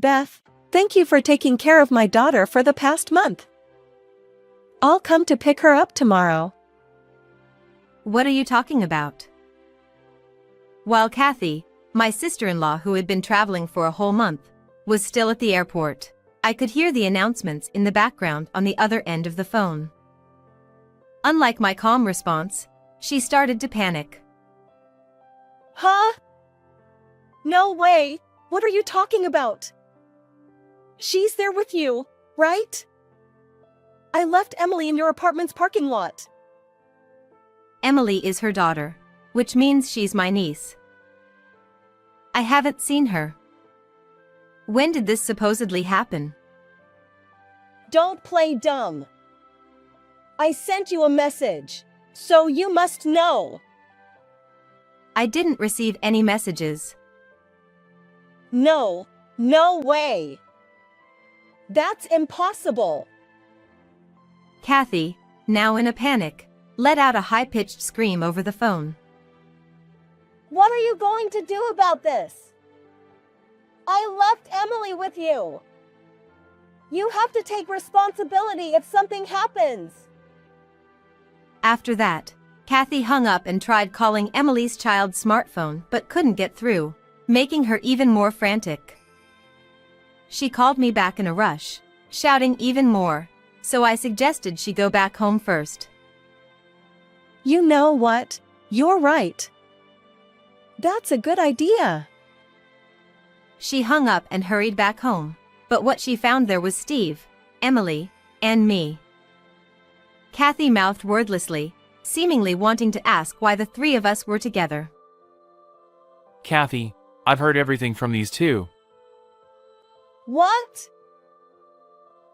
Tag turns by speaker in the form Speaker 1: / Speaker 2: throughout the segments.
Speaker 1: Beth, thank you for taking care of my daughter for the past month. I'll come to pick her up tomorrow.
Speaker 2: What are you talking about? While Kathy, my sister-in-law who had been traveling for a whole month, was still at the airport, I could hear the announcements in the background on the other end of the phone. Unlike my calm response, she started to panic.
Speaker 1: Huh? No way! What are you talking about? She's there with you, right? I left Emily in your apartment's parking lot.
Speaker 2: Emily is her daughter, which means she's my niece. I haven't seen her. When did this supposedly happen?
Speaker 1: Don't play dumb. I sent you a message, so you must know.
Speaker 2: I didn't receive any messages.
Speaker 1: No way. That's impossible.
Speaker 2: Kathy, now in a panic, let out a high-pitched scream over the phone.
Speaker 1: What are you going to do about this? I left Emily with you. You have to take responsibility if something happens.
Speaker 2: After that, Kathy hung up and tried calling Emily's child's smartphone but couldn't get through, making her even more frantic. She called me back in a rush, shouting even more, so I suggested she go back home first.
Speaker 1: You know what? You're right. That's a good idea.
Speaker 2: She hung up and hurried back home, but what she found there was Steve, Emily, and me. Kathy mouthed wordlessly, seemingly wanting to ask why the three of us were together.
Speaker 3: Kathy, I've heard everything from these two.
Speaker 1: What?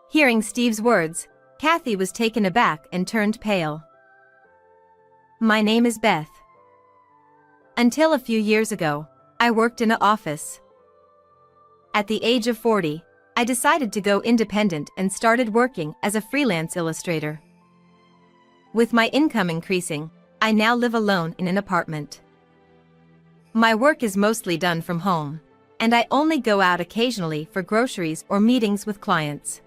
Speaker 2: Hearing Steve's words, Kathy was taken aback and turned pale. My name is Beth. Until a few years ago, I worked in an office. At the age of 40, I decided to go independent and started working as a freelance illustrator. With my income increasing, I now live alone in an apartment. My work is mostly done from home, and I only go out occasionally for groceries or meetings with clients.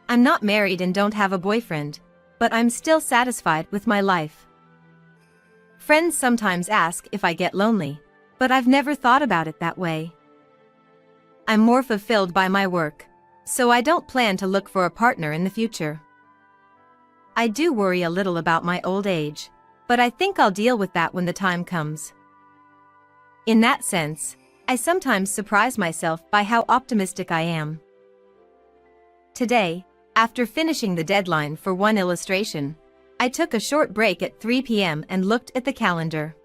Speaker 2: I'm not married and don't have a boyfriend, but I'm still satisfied with my life. Friends sometimes ask if I get lonely, but I've never thought about it that way. I'm more fulfilled by my work, so I don't plan to look for a partner in the future. I do worry a little about my old age, but I think I'll deal with that when the time comes. In that sense, I sometimes surprise myself by how optimistic I am. Today, after finishing the deadline for one illustration, I took a short break at 3 p.m. and looked at the calendar.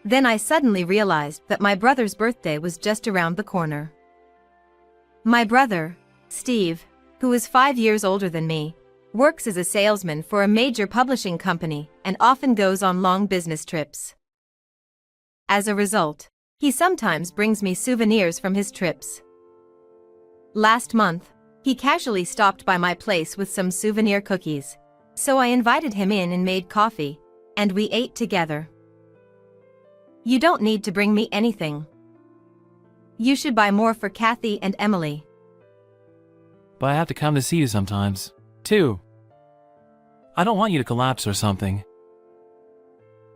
Speaker 2: Then I suddenly realized that my brother's birthday was just around the corner. My brother, Steve, who is 5 years older than me, works as a salesman for a major publishing company and often goes on long business trips. As a result, he sometimes brings me souvenirs from his trips. Last month, he casually stopped by my place with some souvenir cookies, so I invited him in and made coffee, and we ate together. You don't need to bring me anything. You should buy more for Kathy and Emily.
Speaker 3: But I have to come to see you sometimes, too. I don't want you to collapse or something.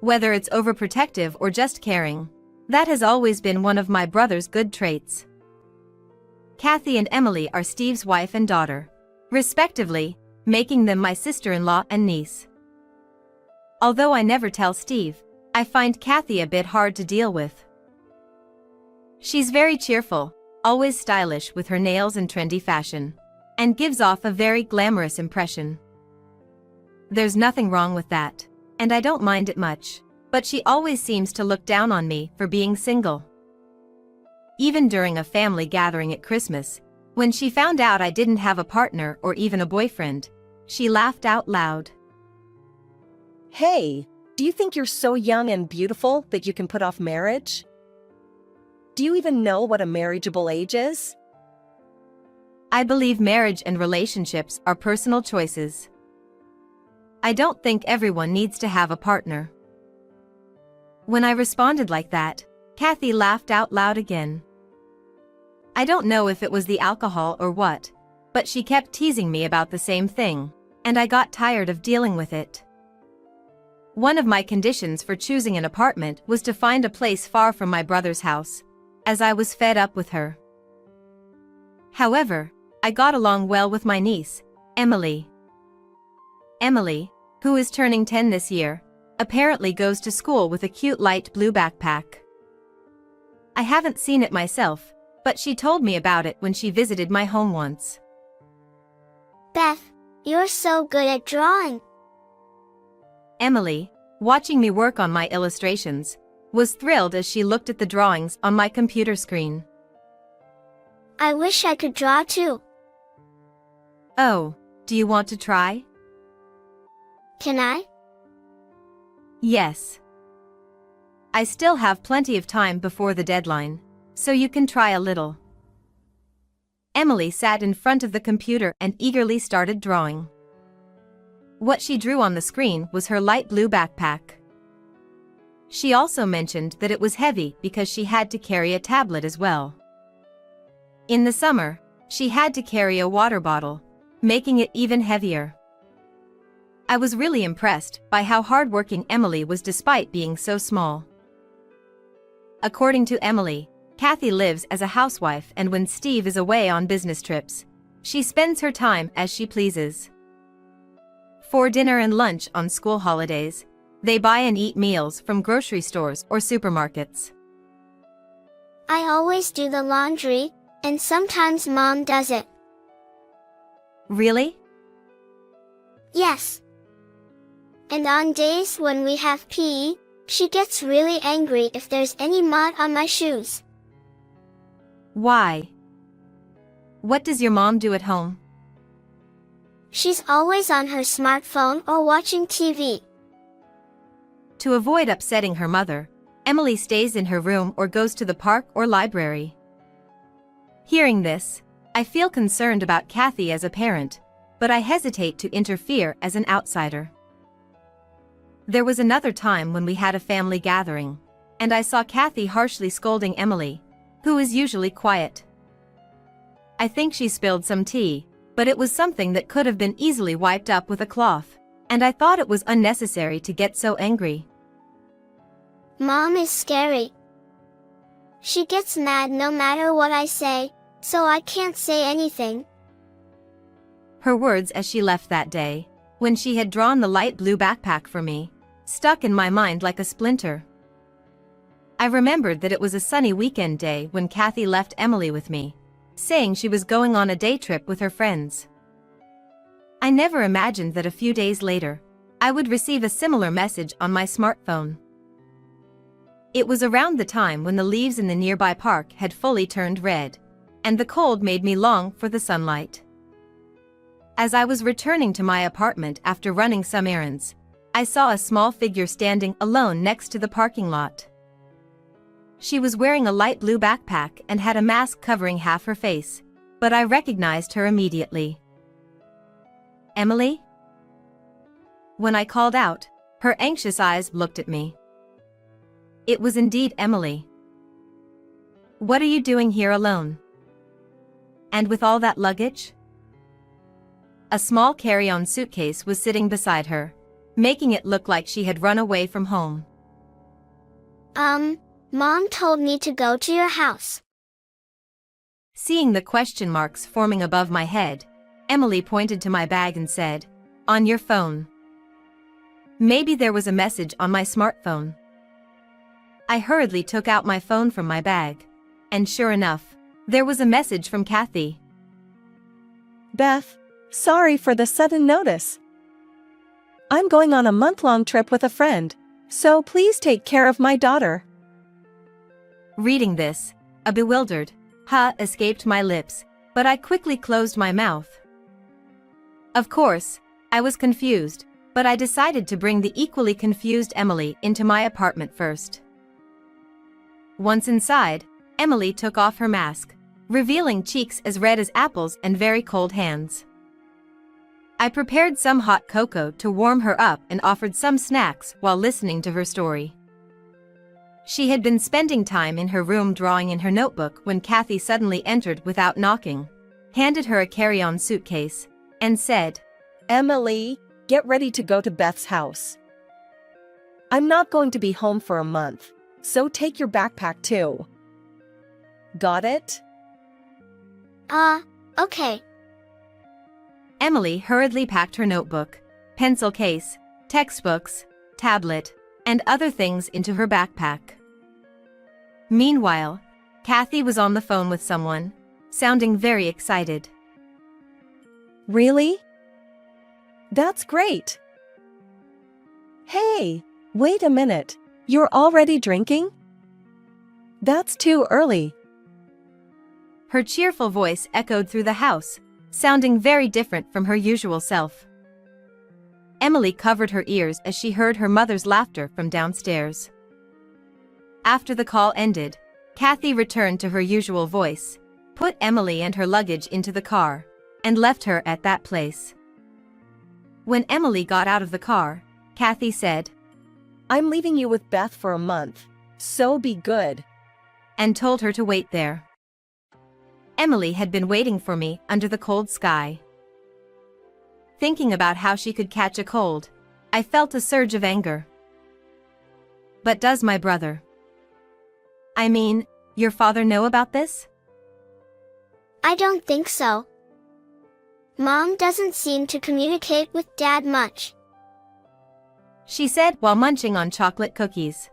Speaker 2: Whether it's overprotective or just caring, that has always been one of my brother's good traits. Kathy and Emily are Steve's wife and daughter, respectively, making them my sister-in-law and niece. Although I never tell Steve, I find Kathy a bit hard to deal with. She's very cheerful, always stylish with her nails and trendy fashion, and gives off a very glamorous impression. There's nothing wrong with that, and I don't mind it much, but she always seems to look down on me for being single. Even during a family gathering at Christmas, when she found out I didn't have a partner or even a boyfriend, she laughed out loud.
Speaker 1: Hey, do you think you're so young and beautiful that you can put off marriage? Do you even know what a marriageable age is?
Speaker 2: I believe marriage and relationships are personal choices. I don't think everyone needs to have a partner. When I responded like that, Kathy laughed out loud again. I don't know if it was the alcohol or what, but she kept teasing me about the same thing, and I got tired of dealing with it. One of my conditions for choosing an apartment was to find a place far from my brother's house, as I was fed up with her. However, I got along well with my niece, Emily. Emily, who is turning 10 this year, apparently goes to school with a cute light blue backpack. I haven't seen it myself, but she told me about it when she visited my home once.
Speaker 4: Beth, you're so good at drawing.
Speaker 2: Emily, watching me work on my illustrations, was thrilled as she looked at the drawings on my computer screen.
Speaker 4: I wish I could draw too.
Speaker 2: Oh, do you want to try?
Speaker 4: Can I?
Speaker 2: Yes. I still have plenty of time before the deadline, so you can try a little. Emily sat in front of the computer and eagerly started drawing. What she drew on the screen was her light blue backpack. She also mentioned that it was heavy because she had to carry a tablet as well. In the summer, she had to carry a water bottle, making it even heavier. I was really impressed by how hardworking Emily was despite being so small. According to Emily, Kathy lives as a housewife, and when Steve is away on business trips, she spends her time as she pleases. For dinner and lunch on school holidays, they buy and eat meals from grocery stores or supermarkets.
Speaker 4: I always do the laundry, and sometimes Mom does it.
Speaker 2: Really?
Speaker 4: Yes. And on days when we have PE, she gets really angry if there's any mud on my shoes.
Speaker 2: Why? What does your mom do at home?
Speaker 4: She's always on her smartphone or watching TV.
Speaker 2: To avoid upsetting her mother, Emily stays in her room or goes to the park or library. Hearing this, I feel concerned about Kathy as a parent, but I hesitate to interfere as an outsider. There was another time when we had a family gathering, and I saw Kathy harshly scolding Emily, who is usually quiet. I think she spilled some tea, but it was something that could have been easily wiped up with a cloth, and I thought it was unnecessary to get so angry.
Speaker 4: Mom is scary. She gets mad no matter what I say, so I can't say anything.
Speaker 2: Her words as she left that day, when she had drawn the light blue backpack for me, stuck in my mind like a splinter. I remembered that it was a sunny weekend day when Kathy left Emily with me, saying she was going on a day trip with her friends. I never imagined that a few days later, I would receive a similar message on my smartphone. It was around the time when the leaves in the nearby park had fully turned red, and the cold made me long for the sunlight. As I was returning to my apartment after running some errands, I saw a small figure standing alone next to the parking lot. She was wearing a light blue backpack and had a mask covering half her face, but I recognized her immediately. Emily? When I called out, her anxious eyes looked at me. It was indeed Emily. What are you doing here alone? And with all that luggage? A small carry-on suitcase was sitting beside her, making it look like she had run away from home.
Speaker 4: Mom told me to go to your house.
Speaker 2: Seeing the question marks forming above my head, Emily pointed to my bag and said, "On your phone." Maybe there was a message on my smartphone. I hurriedly took out my phone from my bag, and sure enough, there was a message from Kathy.
Speaker 1: Beth, sorry for the sudden notice. I'm going on a month-long trip with a friend, so please take care of my daughter.
Speaker 2: Reading this, a bewildered "huh" escaped my lips, but I quickly closed my mouth. Of course, I was confused, but I decided to bring the equally confused Emily into my apartment first. Once inside, Emily took off her mask, revealing cheeks as red as apples and very cold hands. I prepared some hot cocoa to warm her up and offered some snacks while listening to her story. She had been spending time in her room drawing in her notebook when Kathy suddenly entered without knocking, handed her a carry-on suitcase, and said,
Speaker 1: Emily, get ready to go to Beth's house. I'm not going to be home for a month, so take your backpack too. Got it?
Speaker 4: Okay.
Speaker 2: Emily hurriedly packed her notebook, pencil case, textbooks, tablet, and other things into her backpack. Meanwhile, Kathy was on the phone with someone, sounding very excited.
Speaker 1: Really? That's great. Hey, wait a minute. You're already drinking? That's too early.
Speaker 2: Her cheerful voice echoed through the house, sounding very different from her usual self. Emily covered her ears as she heard her mother's laughter from downstairs. After the call ended, Kathy returned to her usual voice, put Emily and her luggage into the car, and left her at that place. When Emily got out of the car, Kathy said,
Speaker 1: I'm leaving you with Beth for a month, so be good.
Speaker 2: And told her to wait there. Emily had been waiting for me under the cold sky. Thinking about how she could catch a cold, I felt a surge of anger. But does my brother, I mean, your father, know about this?
Speaker 4: I don't think so. Mom doesn't seem to communicate with Dad much.
Speaker 2: She said while munching on chocolate cookies.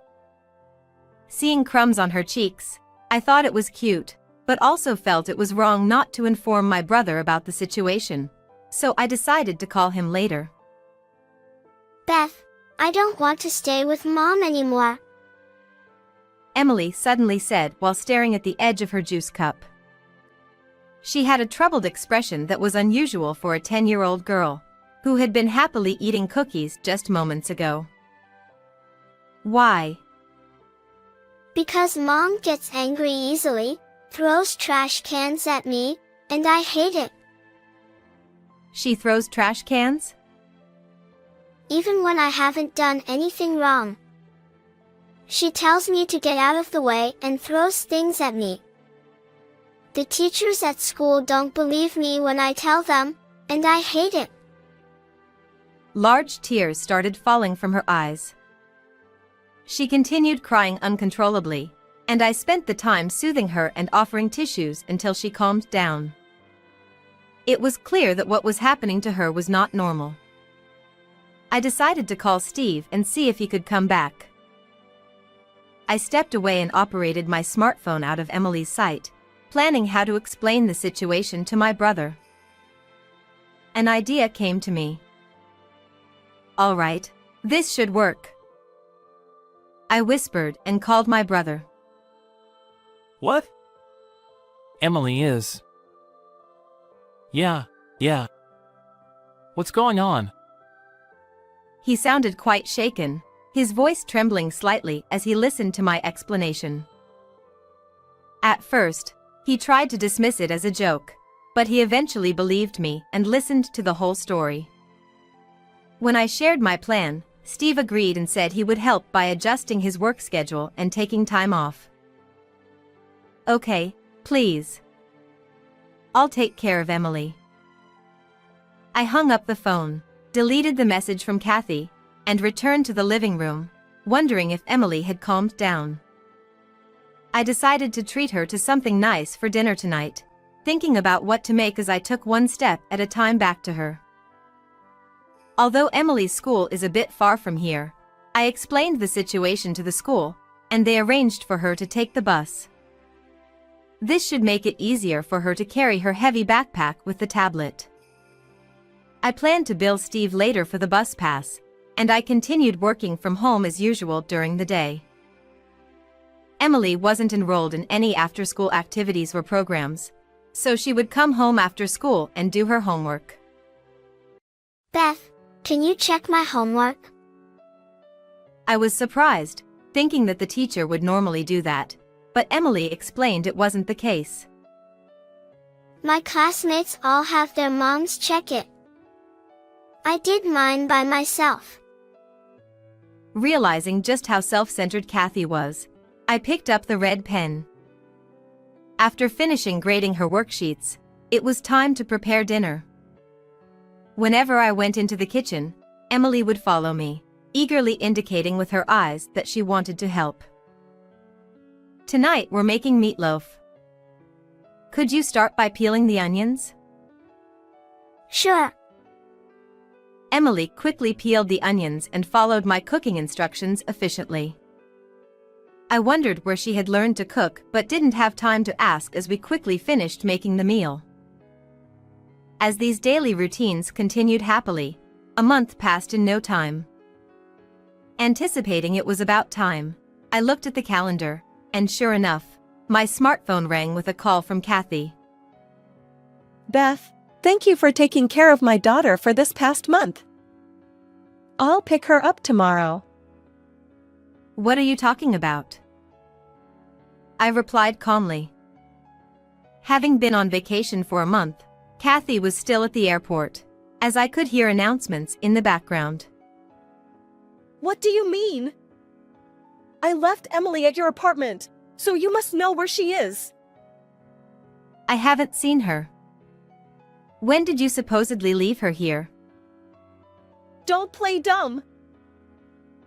Speaker 2: Seeing crumbs on her cheeks, I thought it was cute, but also felt it was wrong not to inform my brother about the situation, so I decided to call him later.
Speaker 4: Beth, I don't want to stay with Mom anymore.
Speaker 2: Emily suddenly said while staring at the edge of her juice cup. She had a troubled expression that was unusual for a 10-year-old girl, who had been happily eating cookies just moments ago. Why?
Speaker 4: Because Mom gets angry easily, throws trash cans at me, and I hate it.
Speaker 2: She throws trash cans?
Speaker 4: Even when I haven't done anything wrong. She tells me to get out of the way and throws things at me. The teachers at school don't believe me when I tell them, and I hate it.
Speaker 2: Large tears started falling from her eyes. She continued crying uncontrollably, and I spent the time soothing her and offering tissues until she calmed down. It was clear that what was happening to her was not normal. I decided to call Steve and see if he could come back. I stepped away and operated my smartphone out of Emily's sight, planning how to explain the situation to my brother. An idea came to me. All right, this should work. I whispered and called my brother.
Speaker 3: What? Emily is. Yeah. What's going on?
Speaker 2: He sounded quite shaken, his voice trembling slightly as he listened to my explanation. At first, he tried to dismiss it as a joke, but he eventually believed me and listened to the whole story. When I shared my plan, Steve agreed and said he would help by adjusting his work schedule and taking time off. Okay, please. I'll take care of Emily. I hung up the phone, deleted the message from Kathy, and returned to the living room, wondering if Emily had calmed down. I decided to treat her to something nice for dinner tonight, thinking about what to make as I took one step at a time back to her. Although Emily's school is a bit far from here, I explained the situation to the school, and they arranged for her to take the bus. This should make it easier for her to carry her heavy backpack with the tablet. I planned to bill Steve later for the bus pass, and I continued working from home as usual during the day. Emily wasn't enrolled in any after-school activities or programs, so she would come home after school and do her homework.
Speaker 4: Beth, can you check my homework?
Speaker 2: I was surprised, thinking that the teacher would normally do that, but Emily explained it wasn't the case.
Speaker 4: My classmates all have their moms check it. I did mine by myself.
Speaker 2: Realizing just how self-centered Kathy was, I picked up the red pen. After finishing grading her worksheets, it was time to prepare dinner. Whenever I went into the kitchen, Emily would follow me, eagerly indicating with her eyes that she wanted to help. Tonight we're making meatloaf. Could you start by peeling the onions?
Speaker 4: Sure.
Speaker 2: Emily quickly peeled the onions and followed my cooking instructions efficiently. I wondered where she had learned to cook but didn't have time to ask as we quickly finished making the meal. As these daily routines continued happily, a month passed in no time. Anticipating it was about time, I looked at the calendar, and sure enough, my smartphone rang with a call from Kathy.
Speaker 1: Beth, thank you for taking care of my daughter for this past month. I'll pick her up tomorrow.
Speaker 2: What are you talking about? I replied calmly. Having been on vacation for a month, Kathy was still at the airport, as I could hear announcements in the background.
Speaker 1: What do you mean? I left Emily at your apartment, so you must know where she is.
Speaker 2: I haven't seen her. When did you supposedly leave her here?
Speaker 1: Don't play dumb.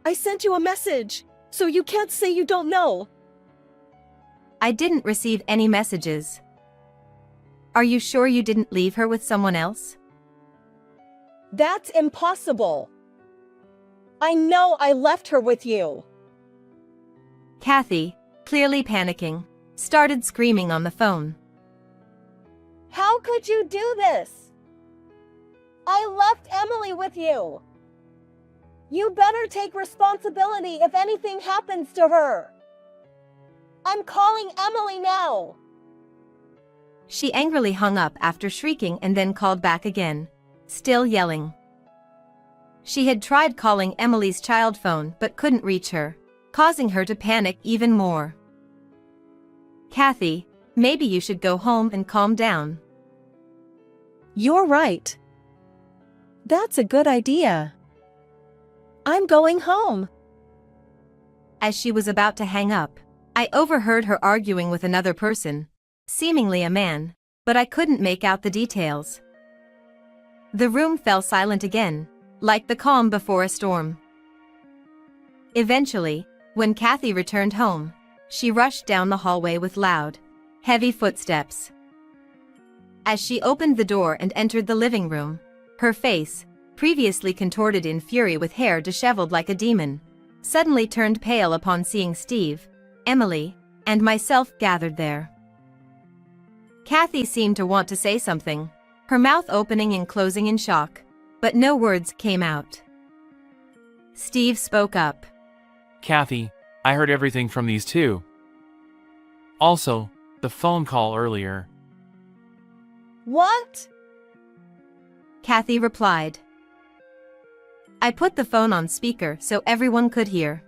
Speaker 1: I sent you a message, so you can't say you don't know.
Speaker 2: I didn't receive any messages. Are you sure you didn't leave her with someone else?
Speaker 1: That's impossible. I know I left her with you.
Speaker 2: Kathy, clearly panicking, started screaming on the phone.
Speaker 1: How could you do this? I left Emily with you. You better take responsibility if anything happens to her. I'm calling Emily now.
Speaker 2: She angrily hung up after shrieking and then called back again, still yelling. She had tried calling Emily's child phone but couldn't reach her, causing her to panic even more. Kathy, maybe you should go home and calm down.
Speaker 1: You're right. That's a good idea. I'm going home.
Speaker 2: As she was about to hang up, I overheard her arguing with another person, seemingly a man, but I couldn't make out the details. The room fell silent again, like the calm before a storm. Eventually, when Kathy returned home, she rushed down the hallway with loud, heavy footsteps. As she opened the door and entered the living room, her face, previously contorted in fury with hair disheveled like a demon, suddenly turned pale upon seeing Steve, Emily, and myself gathered there. Kathy seemed to want to say something, her mouth opening and closing in shock, but no words came out. Steve spoke up.
Speaker 3: Kathy, I heard everything from these two. Also, the phone call earlier.
Speaker 1: What?
Speaker 2: Kathy replied. I put the phone on speaker so everyone could hear.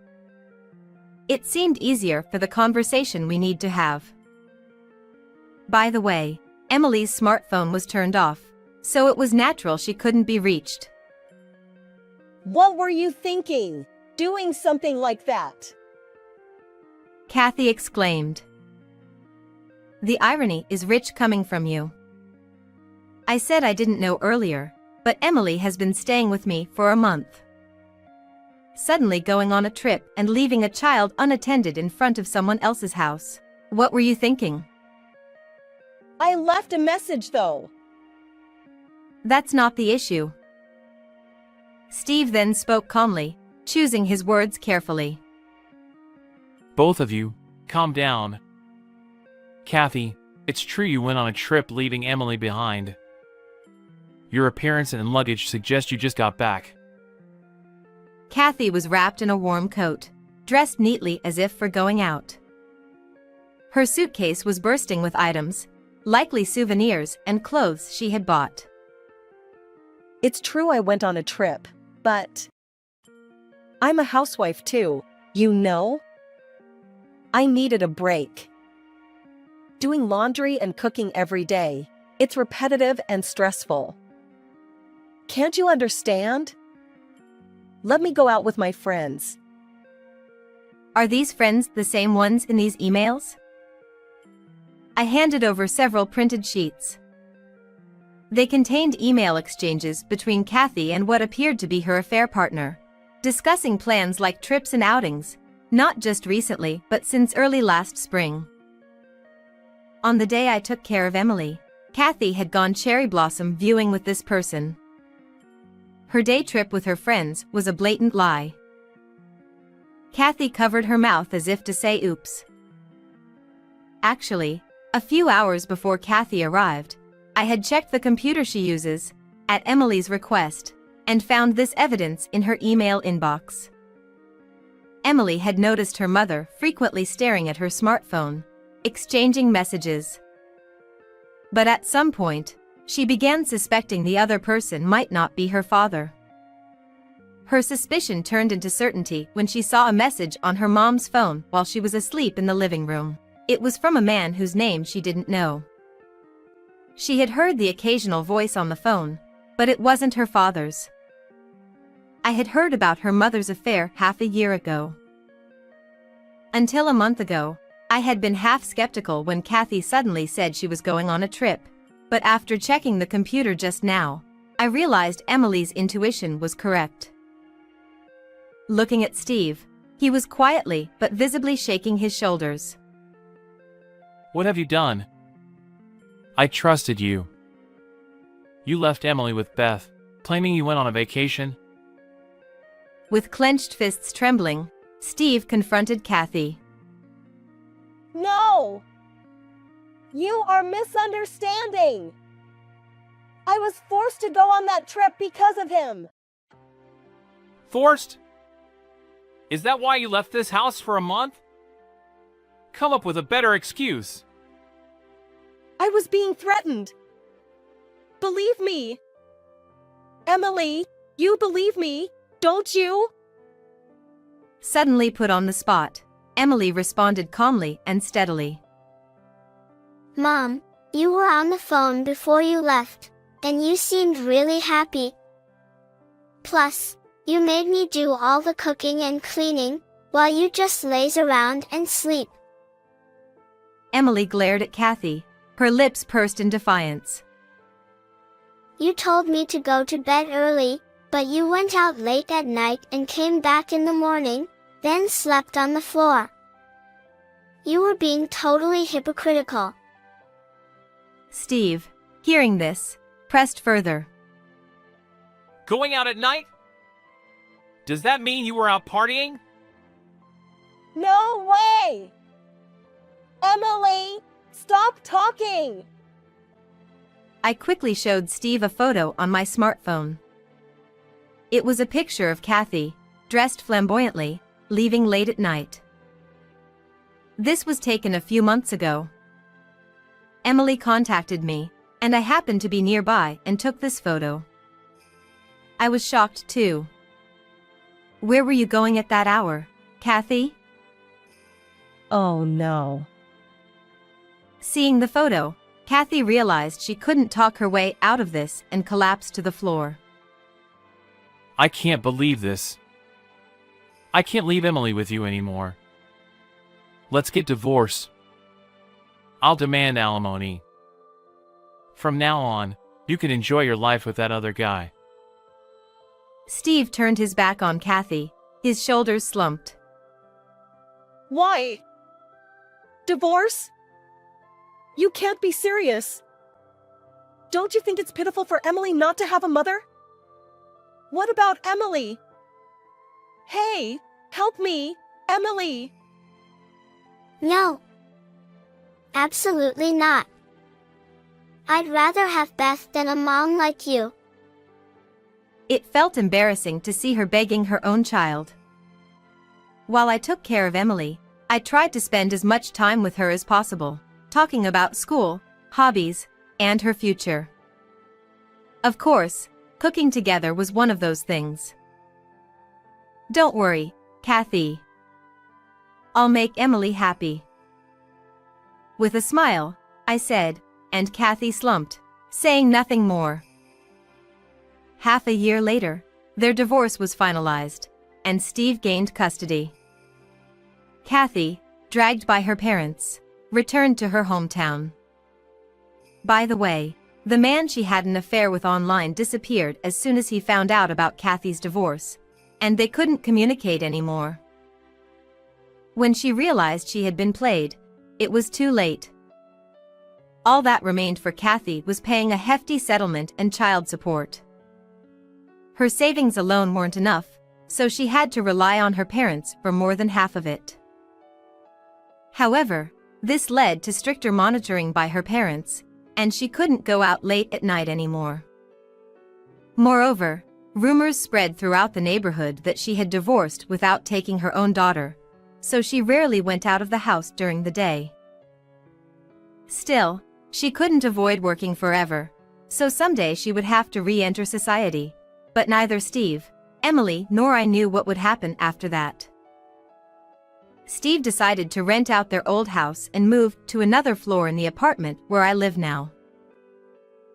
Speaker 2: It seemed easier for the conversation we need to have. By the way, Emily's smartphone was turned off, so it was natural she couldn't be reached.
Speaker 1: What were you thinking, doing something like that?
Speaker 2: Kathy exclaimed. The irony is rich coming from you. I said I didn't know earlier, but Emily has been staying with me for a month. Suddenly going on a trip and leaving a child unattended in front of someone else's house. What were you thinking?
Speaker 1: I left a message though.
Speaker 2: That's not the issue. Steve then spoke calmly, choosing his words carefully.
Speaker 3: Both of you, calm down. Kathy, it's true you went on a trip leaving Emily behind. Your appearance and luggage suggest you just got back.
Speaker 2: Kathy was wrapped in a warm coat, dressed neatly as if for going out. Her suitcase was bursting with items, likely souvenirs and clothes she had bought.
Speaker 1: It's true I went on a trip, but I'm a housewife too, you know? I needed a break. Doing laundry and cooking every day, it's repetitive and stressful. Can't you understand? Let me go out with my friends.
Speaker 2: Are these friends the same ones in these emails? I handed over several printed sheets. They contained email exchanges between Kathy and what appeared to be her affair partner, discussing plans like trips and outings, not just recently but since early last spring. On the day I took care of Emily, Kathy had gone cherry blossom viewing with this person. Her day trip with her friends was a blatant lie. Kathy covered her mouth as if to say oops. Actually, a few hours before Kathy arrived, I had checked the computer she uses, at Emily's request, and found this evidence in her email inbox. Emily had noticed her mother frequently staring at her smartphone, exchanging messages. But at some point, she began suspecting the other person might not be her father. Her suspicion turned into certainty when she saw a message on her mom's phone while she was asleep in the living room. It was from a man whose name she didn't know. She had heard the occasional voice on the phone, but it wasn't her father's. I had heard about her mother's affair half a year ago. Until a month ago, I had been half skeptical when Kathy suddenly said she was going on a trip, but after checking the computer just now, I realized Emily's intuition was correct. Looking at Steve, he was quietly but visibly shaking his shoulders.
Speaker 3: What have you done? I trusted you. You left Emily with Beth, claiming you went on a vacation.
Speaker 2: With clenched fists trembling, Steve confronted Kathy.
Speaker 1: No! You are misunderstanding. I was forced to go on that trip because of him.
Speaker 3: Forced? Is that why you left this house for a month? Come up with a better excuse.
Speaker 1: I was being threatened. Believe me. Emily, you believe me, don't you?
Speaker 2: Suddenly put on the spot, Emily responded calmly and steadily.
Speaker 4: Mom, you were on the phone before you left, and you seemed really happy. Plus, you made me do all the cooking and cleaning, while you just laze around and sleep.
Speaker 2: Emily glared at Kathy, her lips pursed in defiance.
Speaker 4: You told me to go to bed early, but you went out late at night and came back in the morning, then slept on the floor. You were being totally hypocritical.
Speaker 2: Steve, hearing this, pressed further.
Speaker 3: Going out at night? Does that mean you were out partying?
Speaker 1: No way! Emily, stop talking!
Speaker 2: I quickly showed Steve a photo on my smartphone. It was a picture of Kathy, dressed flamboyantly, leaving late at night. This was taken a few months ago. Emily contacted me, and I happened to be nearby and took this photo. I was shocked too. Where were you going at that hour, Kathy?
Speaker 1: Oh no.
Speaker 2: Seeing the photo, Kathy realized she couldn't talk her way out of this and collapsed to the floor.
Speaker 3: I can't believe this. I can't leave Emily with you anymore. Let's get divorced. I'll demand alimony. From now on, you can enjoy your life with that other guy.
Speaker 2: Steve turned his back on Kathy, his shoulders slumped.
Speaker 1: Why? Divorce? You can't be serious. Don't you think it's pitiful for Emily not to have a mother? What about Emily? Hey, help me, Emily.
Speaker 4: No. Absolutely not. I'd rather have Beth than a mom like you.
Speaker 2: It felt embarrassing to see her begging her own child. While I took care of Emily, I tried to spend as much time with her as possible, talking about school, hobbies, and her future. Of course, cooking together was one of those things. Don't worry, Kathy. I'll make Emily happy. With a smile, I said, and Kathy slumped, saying nothing more. Half a year later, their divorce was finalized, and Steve gained custody. Kathy, dragged by her parents, returned to her hometown. By the way, the man she had an affair with online disappeared as soon as he found out about Kathy's divorce, and they couldn't communicate anymore. When she realized she had been played, it was too late. All that remained for Kathy was paying a hefty settlement and child support. Her savings alone weren't enough, so she had to rely on her parents for more than half of it. However, this led to stricter monitoring by her parents, and she couldn't go out late at night anymore. Moreover, rumors spread throughout the neighborhood that she had divorced without taking her own daughter, so she rarely went out of the house during the day. Still, she couldn't avoid working forever, so someday she would have to re-enter society, but neither Steve, Emily nor I knew what would happen after that. Steve decided to rent out their old house and move to another floor in the apartment where I live now.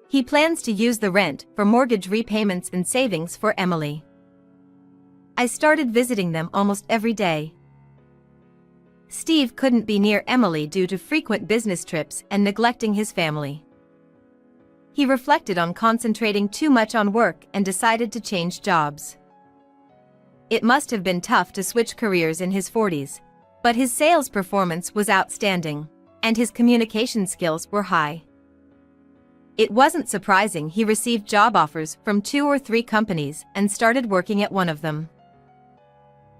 Speaker 2: He plans to use the rent for mortgage repayments and savings for Emily. I started visiting them almost every day. Steve couldn't be near Emily due to frequent business trips and neglecting his family. He reflected on concentrating too much on work and decided to change jobs. It must have been tough to switch careers in his 40s, but his sales performance was outstanding, and his communication skills were high. It wasn't surprising he received job offers from 2 or 3 companies and started working at one of them.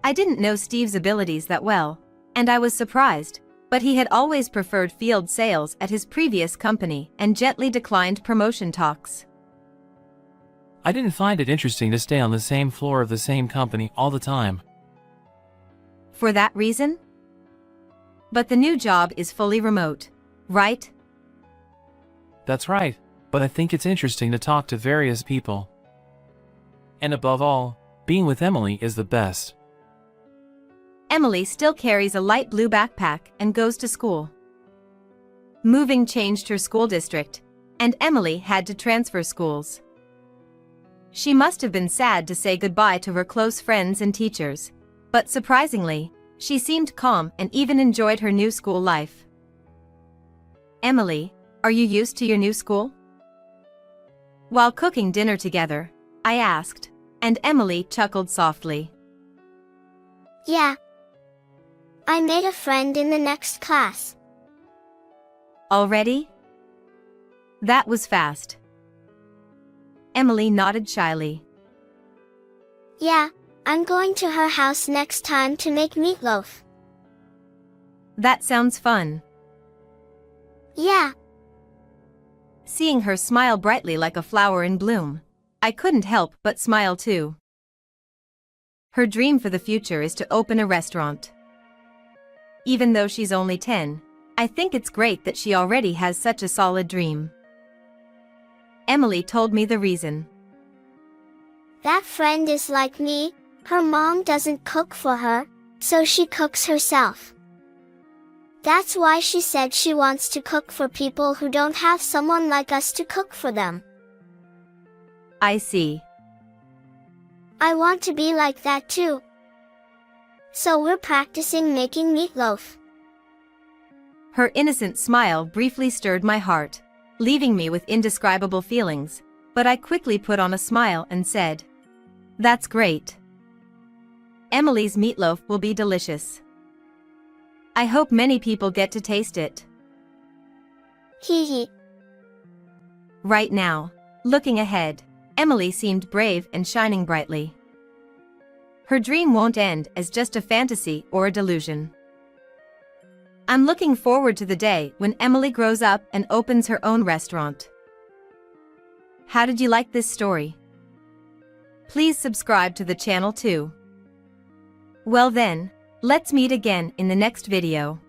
Speaker 2: I didn't know Steve's abilities that well, and I was surprised, but he had always preferred field sales at his previous company and gently declined promotion talks.
Speaker 3: I didn't find it interesting to stay on the same floor of the same company all the time.
Speaker 2: For that reason? But the new job is fully remote, right?
Speaker 3: That's right, but I think it's interesting to talk to various people. And above all, being with Emily is the best.
Speaker 2: Emily still carries a light blue backpack and goes to school. Moving changed her school district, and Emily had to transfer schools. She must have been sad to say goodbye to her close friends and teachers, but surprisingly, she seemed calm and even enjoyed her new school life. Emily, are you used to your new school? While cooking dinner together, I asked, and Emily chuckled softly.
Speaker 4: Yeah. I made a friend in the next class.
Speaker 2: Already? That was fast. Emily nodded shyly.
Speaker 4: Yeah, I'm going to her house next time to make meatloaf.
Speaker 2: That sounds fun.
Speaker 4: Yeah.
Speaker 2: Seeing her smile brightly like a flower in bloom, I couldn't help but smile too. Her dream for the future is to open a restaurant. Even though she's only 10, I think it's great that she already has such a solid dream. Emily told me the reason.
Speaker 4: That friend is like me, her mom doesn't cook for her, so she cooks herself. That's why she said she wants to cook for people who don't have someone like us to cook for them.
Speaker 2: I see.
Speaker 4: I want to be like that too. So we're practicing making meatloaf.
Speaker 2: Her innocent smile briefly stirred my heart, leaving me with indescribable feelings, but I quickly put on a smile and said, "That's great. Emily's meatloaf will be delicious. I hope many people get to taste it."
Speaker 4: Hee hee.
Speaker 2: Right now, looking ahead, Emily seemed brave and shining brightly. Her dream won't end as just a fantasy or a delusion. I'm looking forward to the day when Emily grows up and opens her own restaurant. How did you like this story? Please subscribe to the channel too. Well then, let's meet again in the next video.